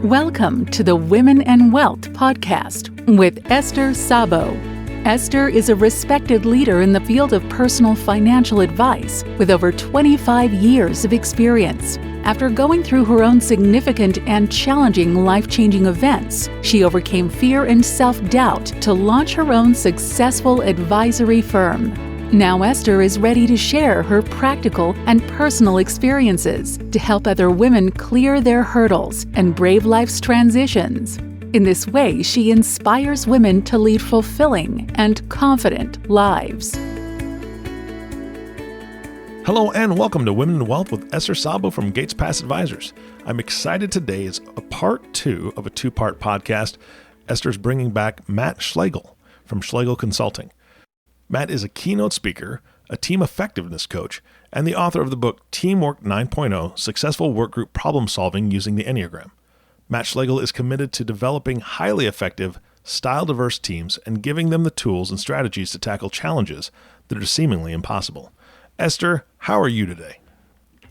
Welcome to the Women and Wealth podcast with Esther Szabo. Esther is a respected leader in the field of personal financial advice with over 25 years of experience. After going through her own significant and challenging life-changing events, she overcame fear and self-doubt to launch her own successful advisory firm. Now Esther is ready to share her practical and personal experiences to help other women clear their hurdles and brave life's transitions. In this way, she inspires women to lead fulfilling and confident lives. Hello and welcome to Women in Wealth with Esther Szabo from Gates Pass Advisors. I'm excited today is a part 2 of a 2-part podcast. Esther's bringing back Matt Schlegel from Schlegel Consulting. Matt is a keynote speaker, a team effectiveness coach, and the author of the book Teamwork 9.0, Successful Workgroup Problem Solving Using the Enneagram. Matt Schlegel is committed to developing highly effective, style-diverse teams and giving them the tools and strategies to tackle challenges that are seemingly impossible. Esther, how are you today?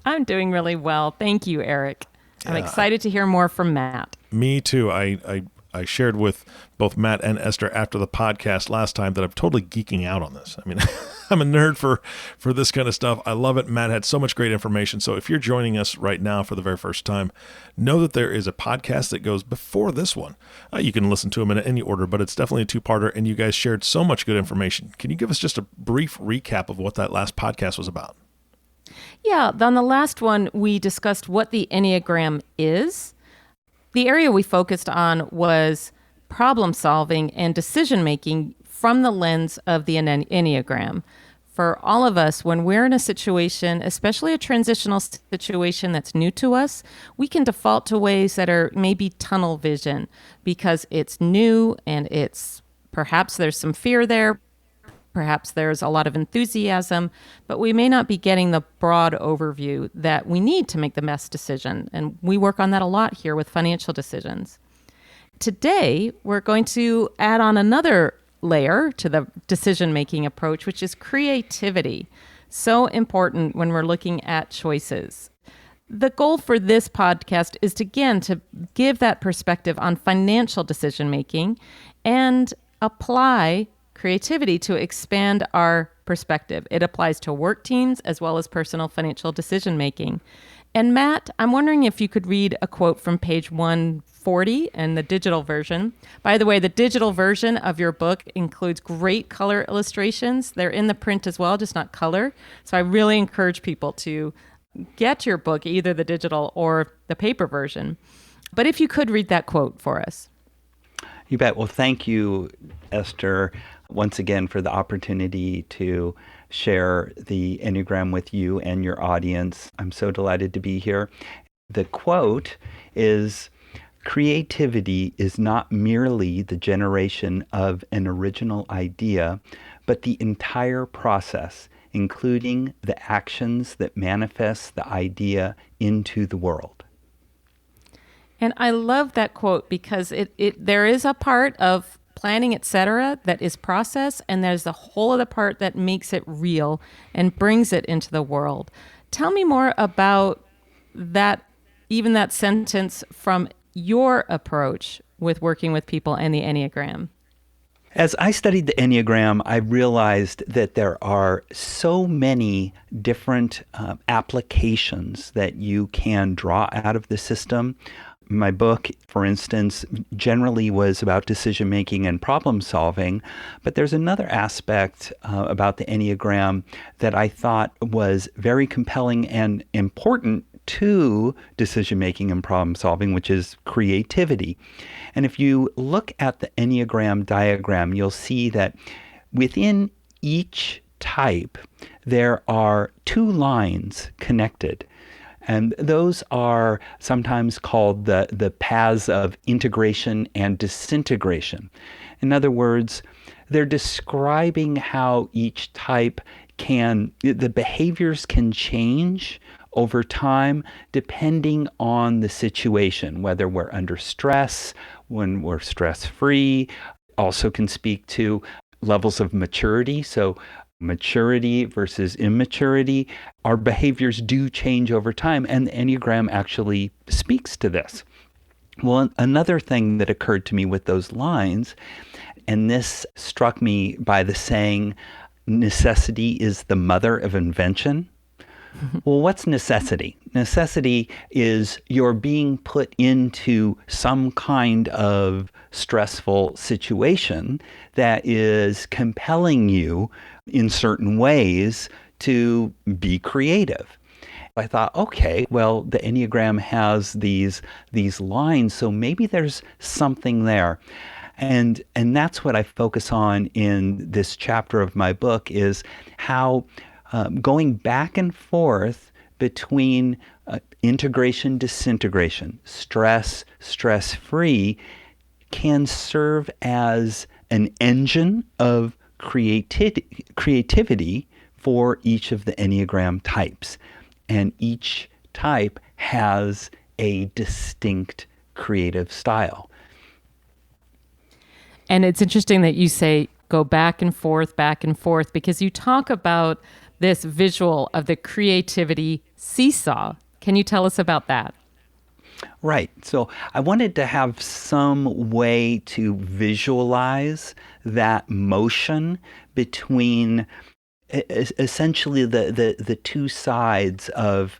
I'm doing really well. Thank you, Eric. I'm excited to hear more from Matt. Me too. I shared with both Matt and Esther after the podcast last time that I'm totally geeking out on this. I mean, I'm a nerd for this kind of stuff. I love it. Matt had so much great information. So if you're joining us right now for the very first time, know that there is a podcast that goes before this one. You can listen to them in any order, but it's definitely a 2-parter, and you guys shared so much good information. Can you give us just a brief recap of what that last podcast was about? Yeah, on the last one, we discussed what the Enneagram is. The area we focused on was problem solving and decision making from the lens of the Enneagram. For all of us, when we're in a situation, especially a transitional situation that's new to us, we can default to ways that are maybe tunnel vision because it's new and perhaps there's some fear there. Perhaps there's a lot of enthusiasm, but we may not be getting the broad overview that we need to make the best decision. And we work on that a lot here with financial decisions. Today, we're going to add on another layer to the decision-making approach, which is creativity. So important when we're looking at choices. The goal for this podcast is to give that perspective on financial decision-making and apply creativity to expand our perspective. It applies to work teams as well as personal financial decision-making. And Matt, I'm wondering if you could read a quote from page 140 in the digital version. By the way, the digital version of your book includes great color illustrations. They're in the print as well, just not color. So I really encourage people to get your book, either the digital or the paper version. But if you could read that quote for us. You bet. Well, thank you, Esther, once again for the opportunity to share the Enneagram with you and your audience. I'm so delighted to be here. The quote is, "Creativity is not merely the generation of an original idea, but the entire process, including the actions that manifest the idea into the world." And I love that quote because there is a part of planning, etc., that is process, and there's the whole other part that makes it real and brings it into the world. Tell me more about that, even that sentence from your approach with working with people and the Enneagram. As I studied the Enneagram, I realized that there are so many different applications that you can draw out of the system. My book, for instance, generally was about decision-making and problem-solving, but there's another aspect about the Enneagram that I thought was very compelling and important to decision-making and problem-solving, which is creativity. And if you look at the Enneagram diagram, you'll see that within each type, there are 2 lines connected. And those are sometimes called the paths of integration and disintegration. In other words, they're describing how each type the behaviors can change over time depending on the situation, whether we're under stress, when we're stress-free. Also can speak to levels of maturity. So maturity versus immaturity, our behaviors do change over time, and the Enneagram actually speaks to this. Well, another thing that occurred to me with those lines, and this struck me by the saying, necessity is the mother of invention. Well, what's necessity? Necessity is you're being put into some kind of stressful situation that is compelling you in certain ways to be creative. I thought, okay, well, the Enneagram has these lines, so maybe there's something there. And that's what I focus on in this chapter of my book, is how going back and forth between integration, disintegration, stress-free, can serve as an engine of creativity for each of the Enneagram types. And each type has a distinct creative style. And it's interesting that you say go back and forth, because you talk about this visual of the creativity seesaw. Can you tell us about that? Right. So I wanted to have some way to visualize that motion between essentially the two sides of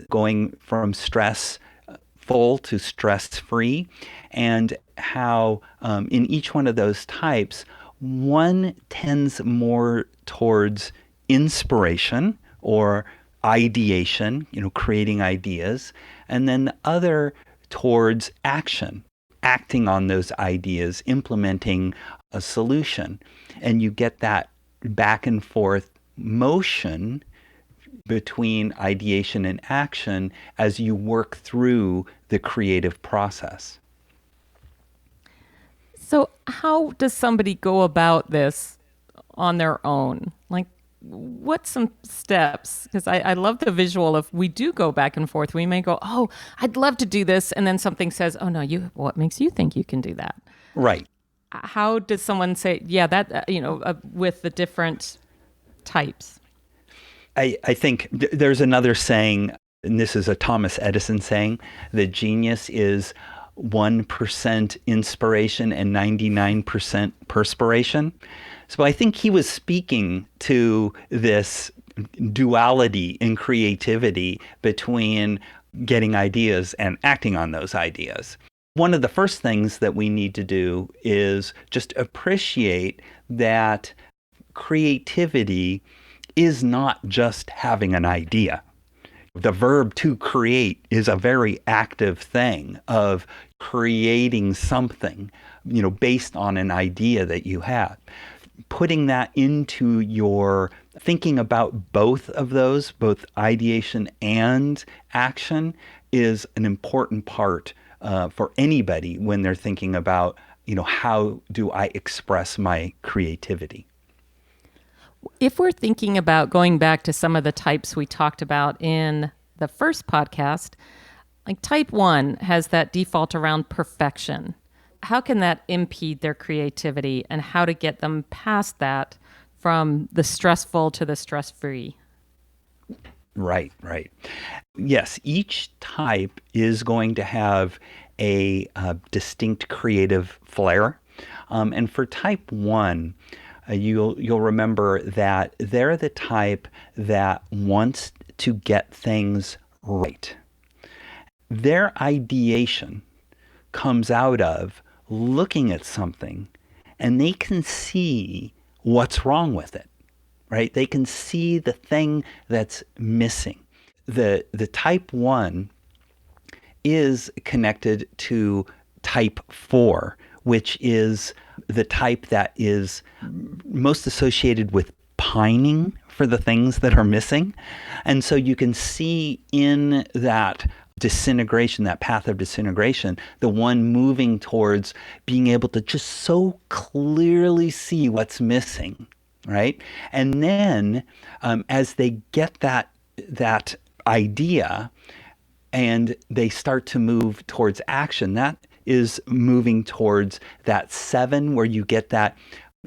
going from stressful to stress-free, and how in each one of those types, one tends more towards inspiration or ideation, creating ideas, and then the other towards action, acting on those ideas, implementing a solution. And you get that back and forth motion between ideation and action as you work through the creative process. So how does somebody go about this on their own? Like, what's some steps? Because I love the visual of, we do go back and forth. We may go, oh, I'd love to do this. And then something says, oh, no, what makes you think you can do that? Right. How does someone say, yeah, that, with the different types? I think there's another saying, and this is a Thomas Edison saying, that genius is 1% inspiration and 99% perspiration. So I think he was speaking to this duality in creativity between getting ideas and acting on those ideas. One of the first things that we need to do is just appreciate that creativity is not just having an idea. The verb to create is a very active thing of creating something, based on an idea that you have. Putting that into your thinking about both of those, both ideation and action, is an important part for anybody when they're thinking about, how do I express my creativity? If we're thinking about going back to some of the types we talked about in the first podcast, like type 1 has that default around perfection. How can that impede their creativity, and how to get them past that from the stressful to the stress-free? Right. Yes, each type is going to have a distinct creative flair. And for type 1, you'll remember that they're the type that wants to get things right. Their ideation comes out of looking at something, and they can see what's wrong with it, right? They can see the thing that's missing. The type 1 is connected to type 4, which is the type that is most associated with pining for the things that are missing. And so you can see in that disintegration, that path of disintegration, the one moving towards being able to just so clearly see what's missing, right? And then as they get that idea and they start to move towards action, that is moving towards that 7, where you get that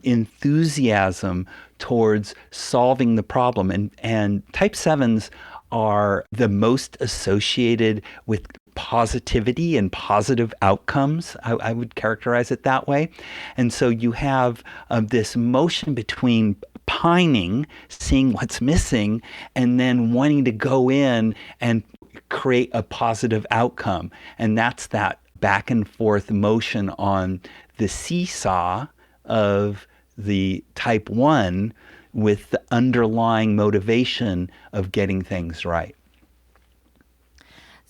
enthusiasm towards solving the problem. And type 7s are the most associated with positivity and positive outcomes. I would characterize it that way. And so you have this motion between pining, seeing what's missing, and then wanting to go in and create a positive outcome. And that's that back and forth motion on the seesaw of the type 1 with the underlying motivation of getting things right.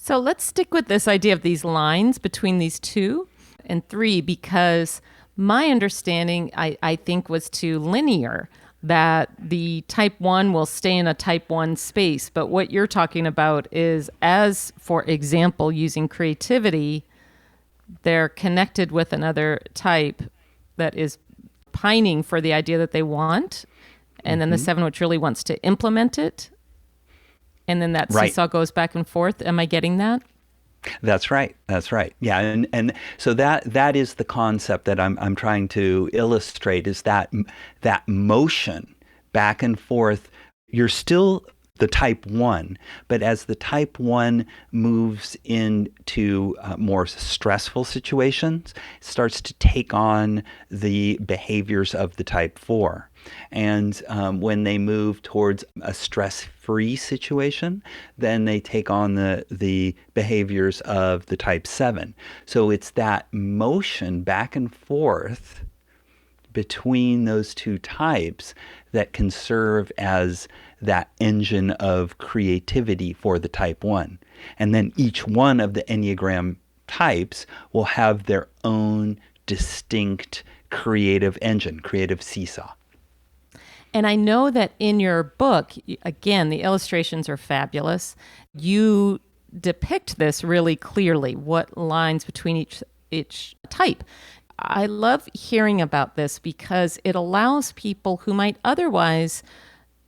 So let's stick with this idea of these lines between these 2 and 3, because my understanding, I think, was too linear, that the type 1 will stay in a type 1 space. But what you're talking about is, as for example, using creativity, they're connected with another type that is pining for the idea that they want. And then the 7, which really wants to implement it. And then that seesaw goes back and forth. Am I getting that? That's right. That's right. Yeah, and so that is the concept that I'm trying to illustrate, is that motion back and forth. You're still the type 1, but as the type 1 moves into more stressful situations, it starts to take on the behaviors of the type 4. And when they move towards a stress-free situation, then they take on the behaviors of the type 7. So it's that motion back and forth between those 2 types that can serve as that engine of creativity for the type 1. And then each one of the Enneagram types will have their own distinct creative engine, creative seesaw. And I know that in your book, again, the illustrations are fabulous. You depict this really clearly, what lines between each type. I love hearing about this because it allows people who might otherwise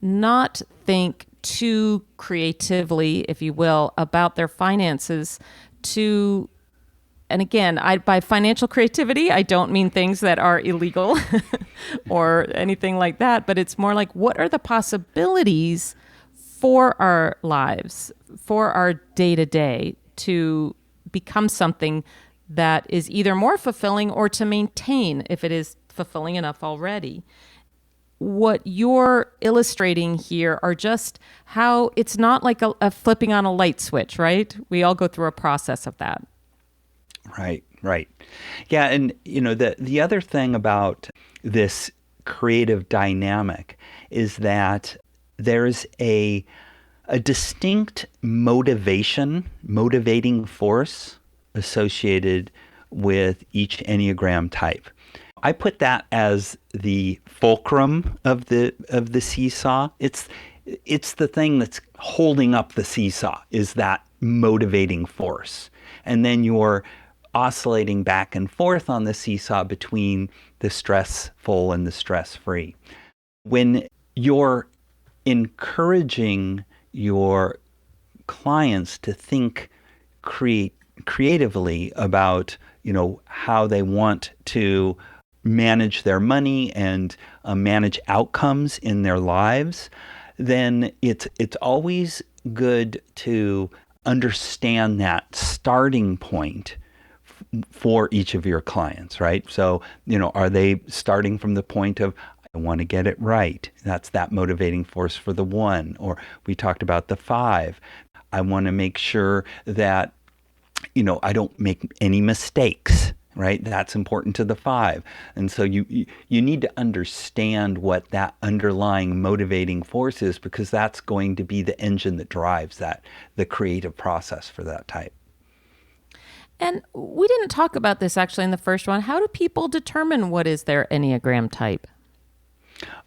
not think too creatively, if you will, about their finances to, and again, by financial creativity, I don't mean things that are illegal or anything like that, but it's more like, what are the possibilities for our lives, for our day-to-day, to become something that is either more fulfilling or to maintain if it is fulfilling enough already. What you're illustrating here are just how it's not like a flipping on a light switch, right? We all go through a process of that. Right. Yeah, and the other thing about this creative dynamic is that there's a distinct motivating force associated with each Enneagram type. I put that as the fulcrum of the seesaw. It's the thing that's holding up the seesaw, is that motivating force. And then you're oscillating back and forth on the seesaw between the stressful and the stress-free. When you're encouraging your clients to think creatively about, how they want to manage their money and manage outcomes in their lives, then it's always good to understand that starting point for each of your clients, right? So, are they starting from the point of, I want to get it right? That's that motivating force for the 1. Or we talked about the 5. I want to make sure that, I don't make any mistakes, right? That's important to the 5. And so you need to understand what that underlying motivating force is, because that's going to be the engine that drives the creative process for that type. And we didn't talk about this actually in the first one. How do people determine what is their Enneagram type?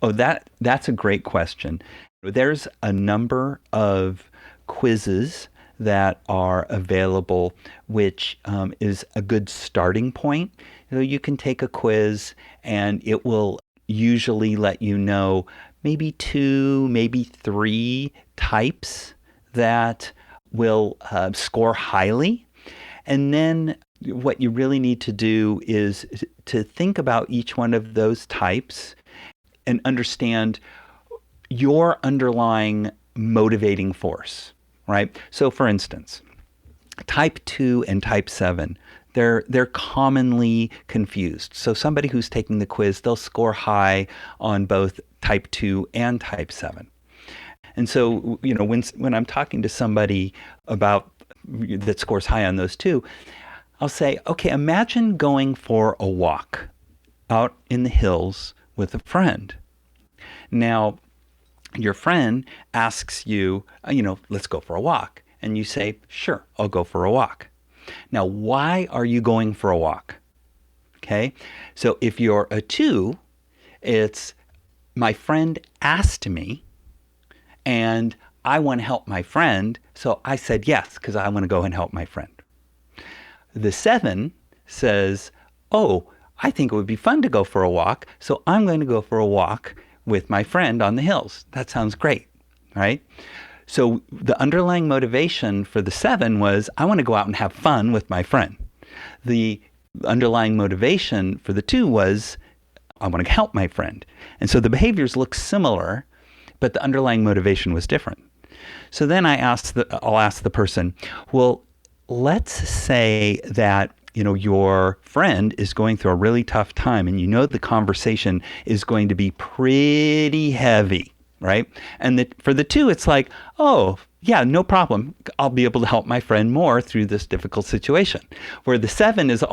Oh, that's a great question. There's a number of quizzes that are available, which is a good starting point. You can take a quiz and it will usually let you know maybe 2, maybe 3 types that will score highly. And then what you really need to do is to think about each one of those types and understand your underlying motivating force, right? So for instance, type 2 and type 7, they're commonly confused. So somebody who's taking the quiz, they'll score high on both type 2 and type 7. And so, when I'm talking to somebody about that scores high on those two, I'll say, okay, imagine going for a walk out in the hills with a friend. Now, your friend asks you, let's go for a walk. And you say, sure, I'll go for a walk. Now, why are you going for a walk? Okay, so if you're a 2, it's my friend asked me and I want to help my friend, so I said yes because I want to go and help my friend. The 7 says, oh, I think it would be fun to go for a walk, so I'm going to go for a walk with my friend on the hills. That sounds great, right? So the underlying motivation for the 7 was, I want to go out and have fun with my friend. The underlying motivation for the 2 was, I want to help my friend. And so the behaviors look similar, but the underlying motivation was different. So then I'll ask the person, well, let's say that your friend is going through a really tough time and the conversation is going to be pretty heavy, right? And for the 2, it's like, oh, yeah, no problem. I'll be able to help my friend more through this difficult situation. Where the 7 is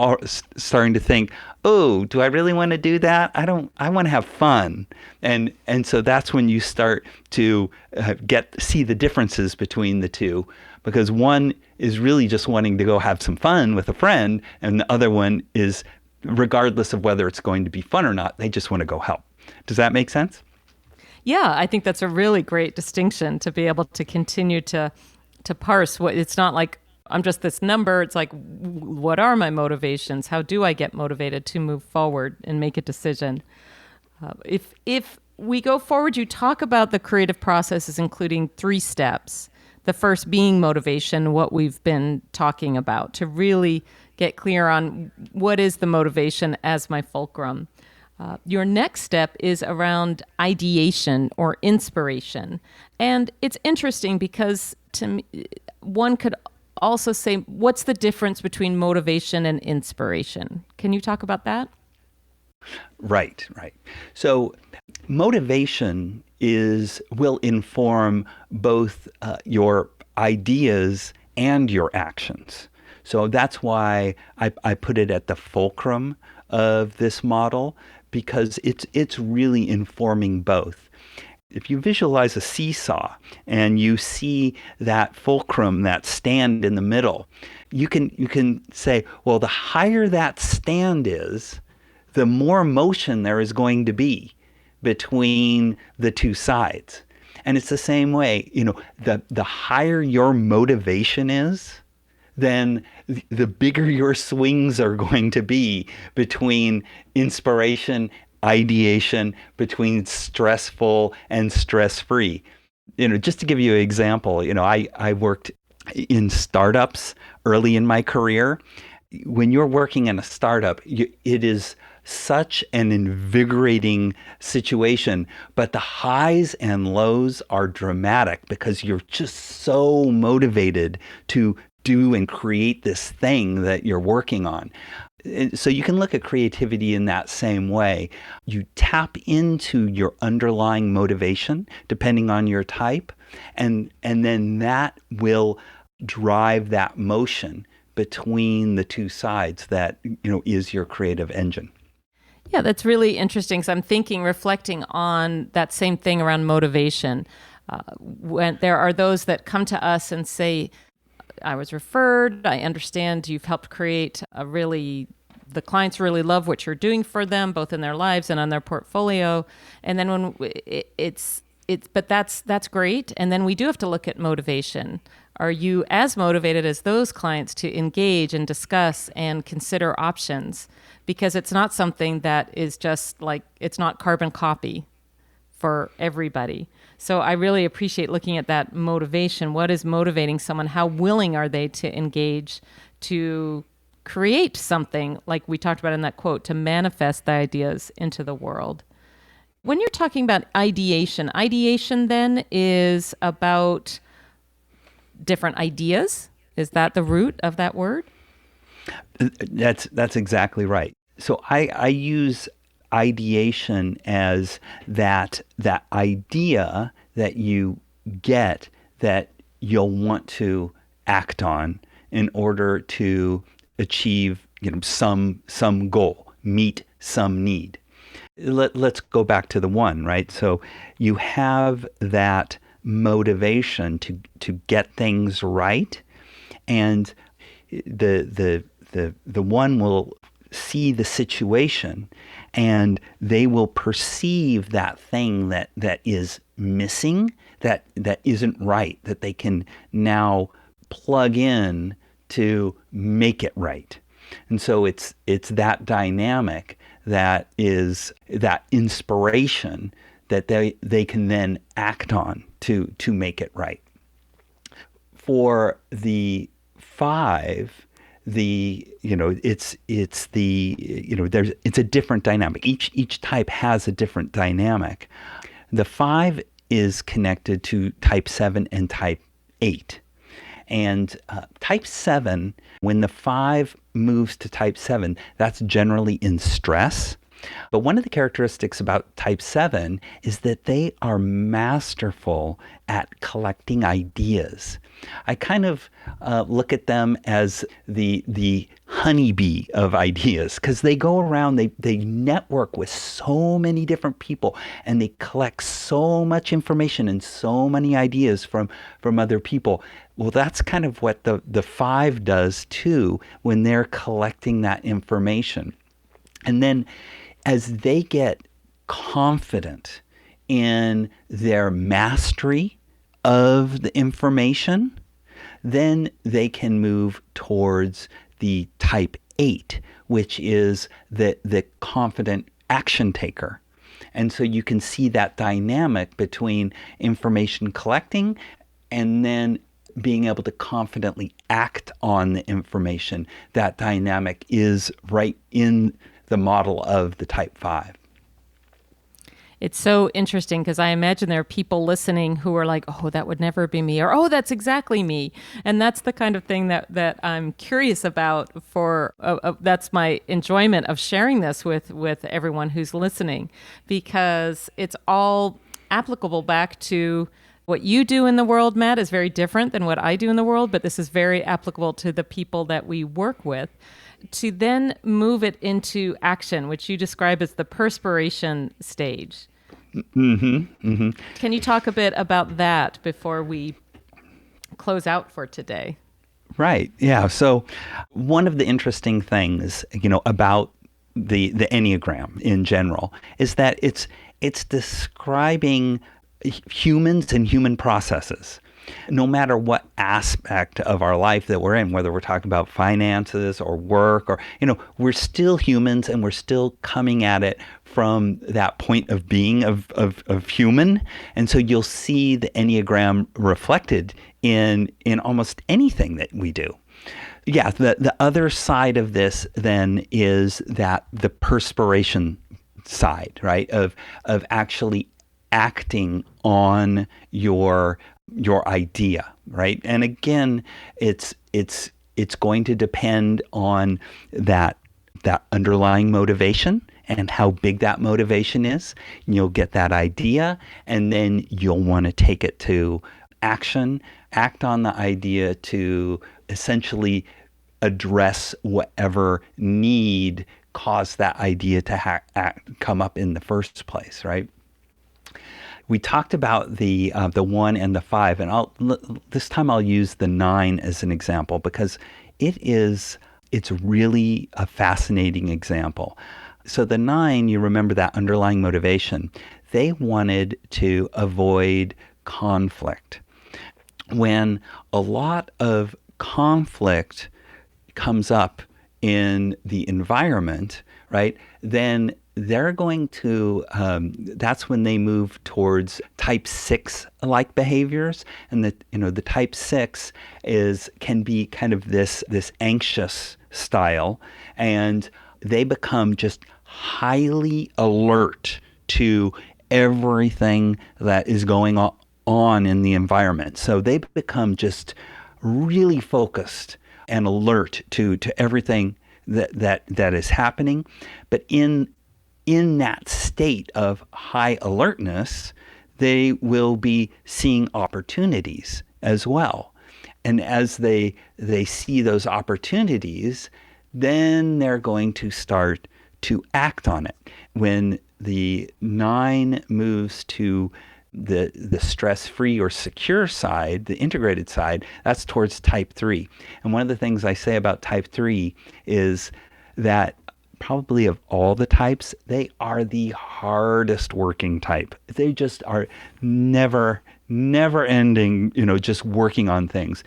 starting to think, oh, do I really want to do that? I want to have fun. And so that's when you start to see the differences between the 2, because one is really just wanting to go have some fun with a friend, and the other one is, regardless of whether it's going to be fun or not, they just want to go help. Does that make sense? Yeah, I think that's a really great distinction to be able to continue to parse what it's not like I'm just this number. It's like, what are my motivations? How do I get motivated to move forward and make a decision? If we go forward, you talk about the creative processes, including 3 steps. The first being motivation, what we've been talking about, to really get clear on what is the motivation as my fulcrum. Your next step is around ideation or inspiration. And it's interesting because to me, one could also say, what's the difference between motivation and inspiration? Can you talk about that? Right. So motivation will inform both your ideas and your actions. So that's why I put it at the fulcrum of this model, because it's really informing both. If you visualize a seesaw and you see that fulcrum, that stand in the middle, you can say, well, the higher that stand is, the more motion there is going to be between the 2 sides. And it's the same way, the higher your motivation is, then the bigger your swings are going to be between inspiration, ideation, between stressful and stress-free. Just to give you an example, I worked in startups early in my career. When you're working in a startup, it is such an invigorating situation, but the highs and lows are dramatic because you're just so motivated to do and create this thing that you're working on. So you can look at creativity in that same way. You tap into your underlying motivation, depending on your type, and then that will drive that motion between the 2 sides that is your creative engine. Yeah, that's really interesting. So I'm reflecting on that same thing around motivation. When there are those that come to us and say, I was referred, I understand you've helped create the clients really love what you're doing for them, both in their lives and on their portfolio. And then when but that's great. And then we do have to look at motivation. Are you as motivated as those clients to engage and discuss and consider options? Because it's not something that is just like, it's not carbon copy for everybody. So I really appreciate looking at that motivation. What is motivating someone? How willing are they to engage, to create something like we talked about in that quote, to manifest the ideas into the world? When you're talking about ideation then is about different ideas. Is that the root of that word? That's exactly right. So I use ideation as that idea that you get that you'll want to act on in order to achieve some goal, meet some need. Let's go back to the one, right? So you have that motivation to get things right, and the one will see the situation, and they will perceive that thing that is missing, that isn't right, that they can now plug in to make it right. And so it's that dynamic that is that inspiration that they can then act on to make it right. For the 5, it's a different dynamic. Each type has a different dynamic. The 5 is connected to type 7 and type 8. And type 7, when the 5 moves to type 7, that's generally in stress. But one of the characteristics about type 7 is that they are masterful at collecting ideas. I kind of look at them as the honeybee of ideas, because they go around, they network with so many different people, and they collect so much information and so many ideas from other people. Well, that's kind of what the 5 does too when they're collecting that information. And then as they get confident in their mastery of the information, then they can move towards the type 8, which is the confident action taker. And so you can see that dynamic between information collecting and then being able to confidently act on the information. That dynamic is right in the model of the type 5. It's so interesting because I imagine there are people listening who are like, oh, that would never be me, or oh, that's exactly me. And that's the kind of thing that I'm curious about that's my enjoyment of sharing this with everyone who's listening, because it's all applicable back to what you do in the world, Matt, is very different than what I do in the world, but this is very applicable to the people that we work with. To then move it into action, which you describe as the perspiration stage. Mm-hmm, mm-hmm. Can you talk a bit about that before we close out for today? Right. Yeah. So one of the interesting things, about the Enneagram in general is that it's describing humans and human processes. No matter what aspect of our life that we're in, whether we're talking about finances or work or, we're still humans, and we're still coming at it from that point of being of human. And so you'll see the Enneagram reflected in almost anything that we do. Yeah, the other side of this then is that the perspiration side, right, of actually acting on your idea, right? And again, it's going to depend on that underlying motivation and how big that motivation is. You'll get that idea, and then you'll want to take it to action, act on the idea to essentially address whatever need caused that idea to come up in the first place, right? We talked about the 1 and the 5, and this time I'll use the 9 as an example because it's really a fascinating example. So the 9, you remember that underlying motivation. They wanted to avoid conflict. When a lot of conflict comes up in the environment, right, then they're going to, that's when they move towards type 6-like behaviors. And the type 6 can be kind of this anxious style, and they become just highly alert to everything that is going on in the environment. So they become just really focused and alert to everything that is happening. But in that state of high alertness, they will be seeing opportunities as well. And as they see those opportunities, then they're going to start to act on it. When the 9 moves to the stress-free or secure side, the integrated side, that's towards type 3. And one of the things I say about type 3 is that probably of all the types, they are the hardest working type. They just are never ending, just working on things.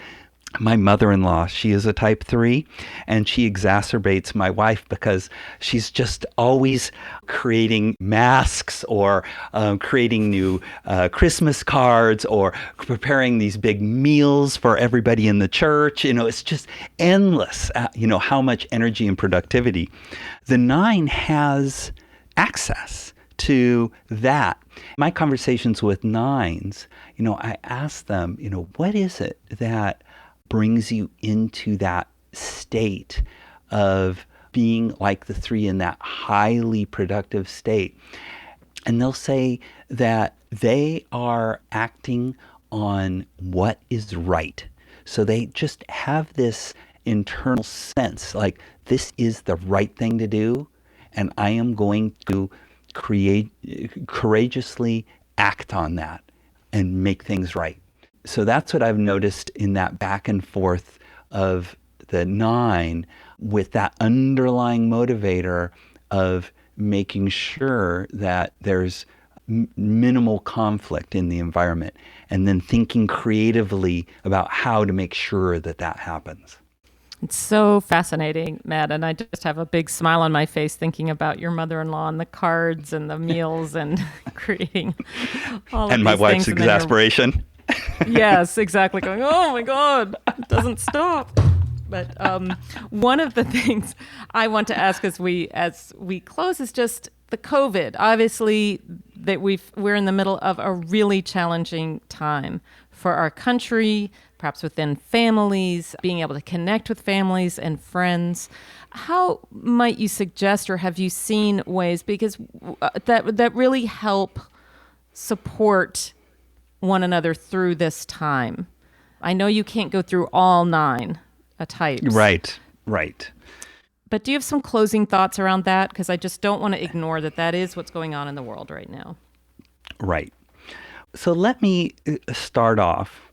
My mother-in-law, she is a type 3, and she exacerbates my wife because she's just always creating masks or creating new Christmas cards or preparing these big meals for everybody in the church. It's just endless, how much energy and productivity. The 9 has access to that. My conversations with 9s, I ask them, what is it that brings you into that state of being like the 3 in that highly productive state? And they'll say that they are acting on what is right. So they just have this internal sense like this is the right thing to do, and I am going to courageously act on that and make things right. So that's what I've noticed in that back and forth of the 9 with that underlying motivator of making sure that there's minimal conflict in the environment, and then thinking creatively about how to make sure that happens. It's so fascinating, Matt, and I just have a big smile on my face thinking about your mother-in-law and the cards and the meals and creating all of these things. And my wife's exasperation. Yes, exactly. Going, oh my God, it doesn't stop. But one of the things I want to ask as we close is just the COVID. Obviously, that we're in the middle of a really challenging time for our country, perhaps within families, being able to connect with families and friends. How might you suggest, or have you seen ways that really help support one another through this time? I know you can't go through all 9 types. Right. But do you have some closing thoughts around that? Because I just don't want to ignore that is what's going on in the world right now. Right. So let me start off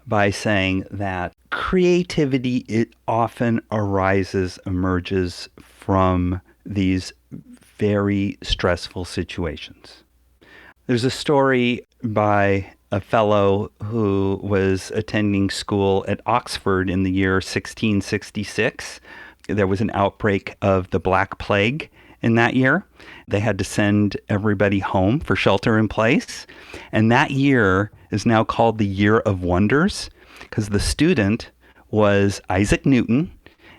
by saying that creativity, it often emerges from these very stressful situations. There's a story by a fellow who was attending school at Oxford in the year 1666. There was an outbreak of the Black Plague in that year. They had to send everybody home for shelter in place. And that year is now called the Year of Wonders because the student was Isaac Newton,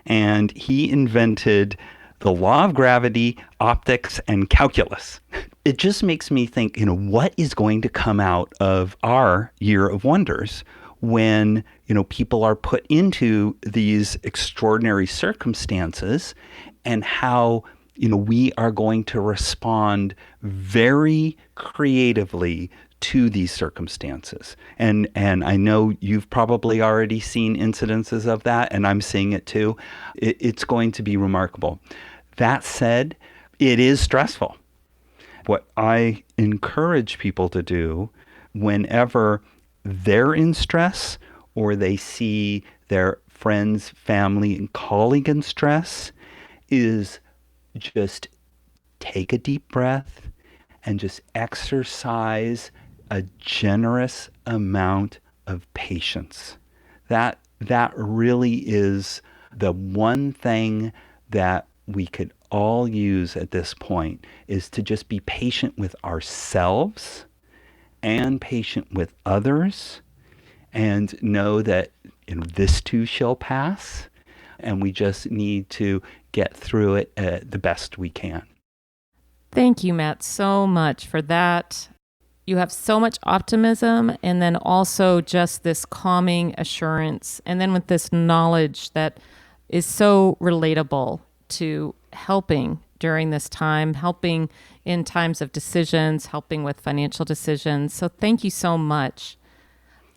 and he invented the law of gravity, optics, and calculus. It just makes me think, what is going to come out of our Year of Wonders when, people are put into these extraordinary circumstances, and how, we are going to respond very creatively to these circumstances. And I know you've probably already seen incidences of that, and I'm seeing it too. It's going to be remarkable. That said, it is stressful. What I encourage people to do whenever they're in stress or they see their friends, family, and colleague in stress is just take a deep breath and just exercise a generous amount of patience. That really is the one thing that we could all use at this point, is to just be patient with ourselves and patient with others, and know that this too shall pass, and we just need to get through it the best we can. Thank you, Matt, so much for that You have so much optimism, and then also just this calming assurance. And then with this knowledge that is so relatable to helping during this time, helping in times of decisions, helping with financial decisions. So thank you so much.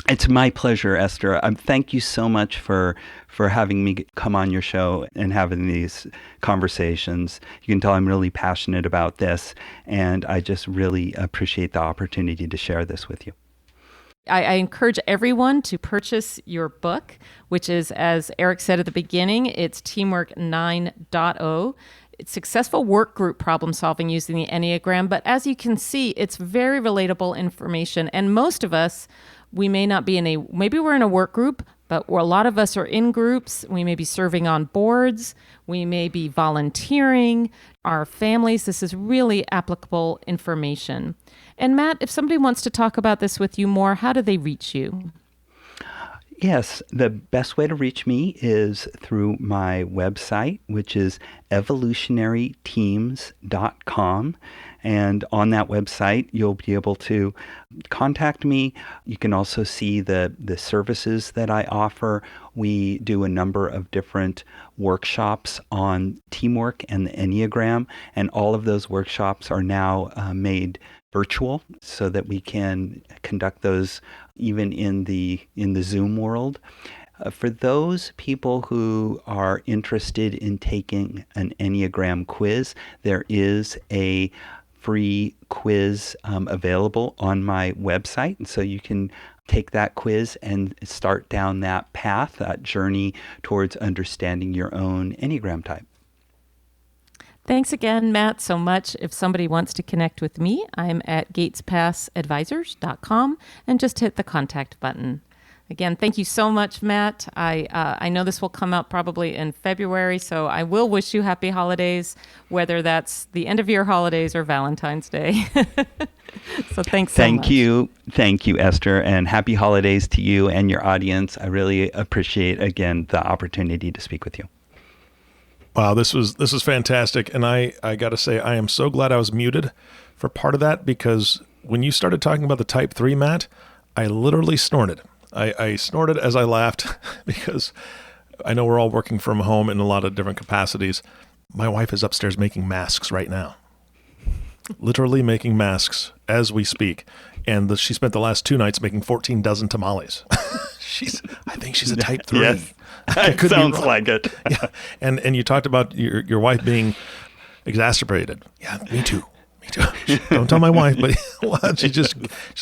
It's my pleasure, Esther. Thank you so much for having me come on your show and having these conversations. You can tell I'm really passionate about this, and I just really appreciate the opportunity to share this with you. I encourage everyone to purchase your book, which is, as Eric said at the beginning, it's Teamwork 9.0. It's successful work group problem solving using the Enneagram. But as you can see, it's very relatable information. And most of us, we may not be maybe we're in a work group, but a lot of us are in groups. We may be serving on boards. We may be volunteering. Our families, this is really applicable information. And Matt, if somebody wants to talk about this with you more, how do they reach you? Yes, the best way to reach me is through my website, which is evolutionaryteams.com. And on that website, you'll be able to contact me. You can also see the services that I offer. We do a number of different workshops on teamwork and the Enneagram, and all of those workshops are now made virtual so that we can conduct those even in the Zoom world. For those people who are interested in taking an Enneagram quiz, there is a free quiz available on my website. And so you can take that quiz and start down that path, that journey towards understanding your own Enneagram type. Thanks again, Matt, so much. If somebody wants to connect with me, I'm at gatespassadvisors.com, and just hit the contact button. Again, thank you so much, Matt. I know this will come out probably in February, so I will wish you happy holidays, whether that's the end of year holidays or Valentine's Day. So thanks so much. Thank you, Esther, and happy holidays to you and your audience. I really appreciate, again, the opportunity to speak with you. Wow, this was fantastic. And I got to say, I am so glad I was muted for part of that, because when you started talking about the type 3, Matt, I literally snorted. I snorted as I laughed because I know we're all working from home in a lot of different capacities. My wife is upstairs making masks right now, literally making masks as we speak. And she spent the last 2 nights making 14 dozen tamales. I think she's a type 3. Yes, it sounds like it. Yeah. And you talked about your wife being exacerbated. Yeah, me too. Don't tell my wife, but she's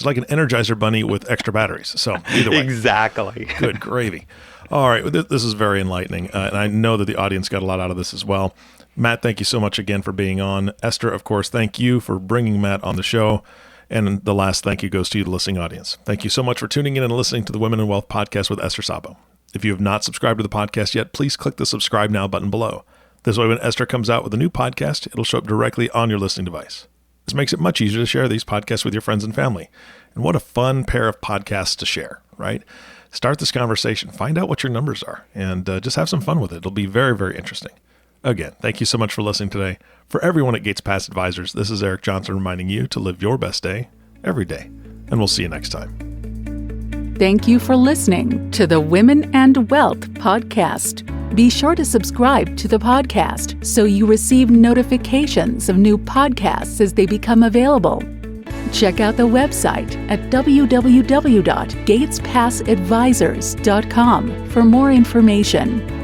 like an Energizer bunny with extra batteries. So either way. Exactly. Good gravy. All right. This is very enlightening. And I know that the audience got a lot out of this as well. Matt, thank you so much again for being on. Esther, of course, thank you for bringing Matt on the show. And the last thank you goes to you, the listening audience. Thank you so much for tuning in and listening to the Women in Wealth podcast with Esther Szabo. If you have not subscribed to the podcast yet, please click the subscribe now button below. This way, when Esther comes out with a new podcast, it'll show up directly on your listening device. This makes it much easier to share these podcasts with your friends and family. And what a fun pair of podcasts to share, right? Start this conversation. Find out what your numbers are and just have some fun with it. It'll be very, very interesting. Again, thank you so much for listening today. For everyone at Gates Pass Advisors, this is Eric Johnson reminding you to live your best day every day. And we'll see you next time. Thank you for listening to the Women and Wealth podcast. Be sure to subscribe to the podcast so you receive notifications of new podcasts as they become available. Check out the website at www.gatespassadvisors.com for more information.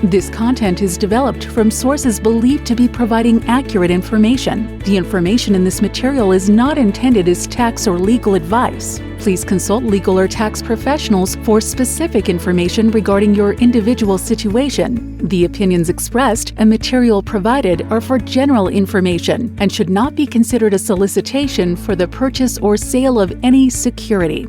This content is developed from sources believed to be providing accurate information. The information in this material is not intended as tax or legal advice. Please consult legal or tax professionals for specific information regarding your individual situation. The opinions expressed and material provided are for general information and should not be considered a solicitation for the purchase or sale of any security.